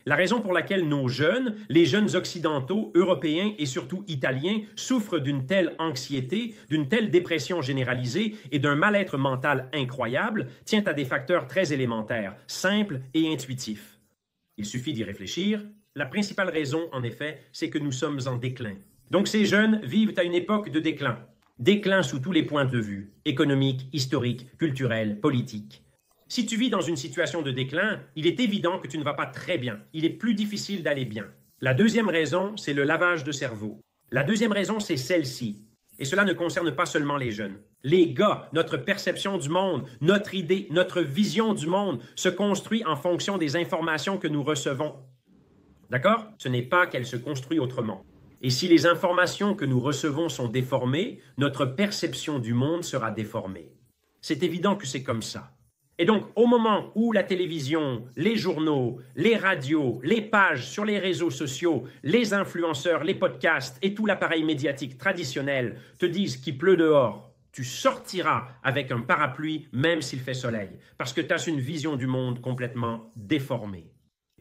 La raison pour laquelle nos jeunes, les jeunes occidentaux, européens et surtout italiens, souffrent d'une telle anxiété, d'une telle dépression généralisée et d'un mal-être mental incroyable tient à des facteurs très élémentaires, simples et intuitifs. Il suffit d'y réfléchir. La principale raison, en effet, c'est que nous sommes en déclin. Donc ces jeunes vivent à une époque de déclin. Déclin sous tous les points de vue, économique, historique, culturel, politique. Si tu vis dans une situation de déclin, il est évident que tu ne vas pas très bien. Il est plus difficile d'aller bien. La deuxième raison, c'est le lavage de cerveau. La deuxième raison, c'est celle-ci. Et cela ne concerne pas seulement les jeunes. Les gars, notre perception du monde, notre idée, notre vision du monde se construit en fonction des informations que nous recevons. D'accord? Ce n'est pas qu'elle se construit autrement. Et si les informations que nous recevons sont déformées, notre perception du monde sera déformée. C'est évident que c'est comme ça. Et donc, au moment où la télévision, les journaux, les radios, les pages sur les réseaux sociaux, les influenceurs, les podcasts et tout l'appareil médiatique traditionnel te disent qu'il pleut dehors, tu sortiras avec un parapluie même s'il fait soleil, parce que tu as une vision du monde complètement déformée.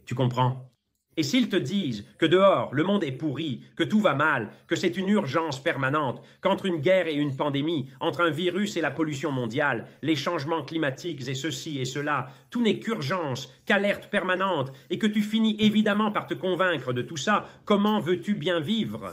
Tu comprends? Et s'ils te disent que dehors, le monde est pourri, que tout va mal, que c'est une urgence permanente, qu'entre une guerre et une pandémie, entre un virus et la pollution mondiale, les changements climatiques et ceci et cela, tout n'est qu'urgence, qu'alerte permanente, et que tu finis évidemment par te convaincre de tout ça, comment veux-tu bien vivre ?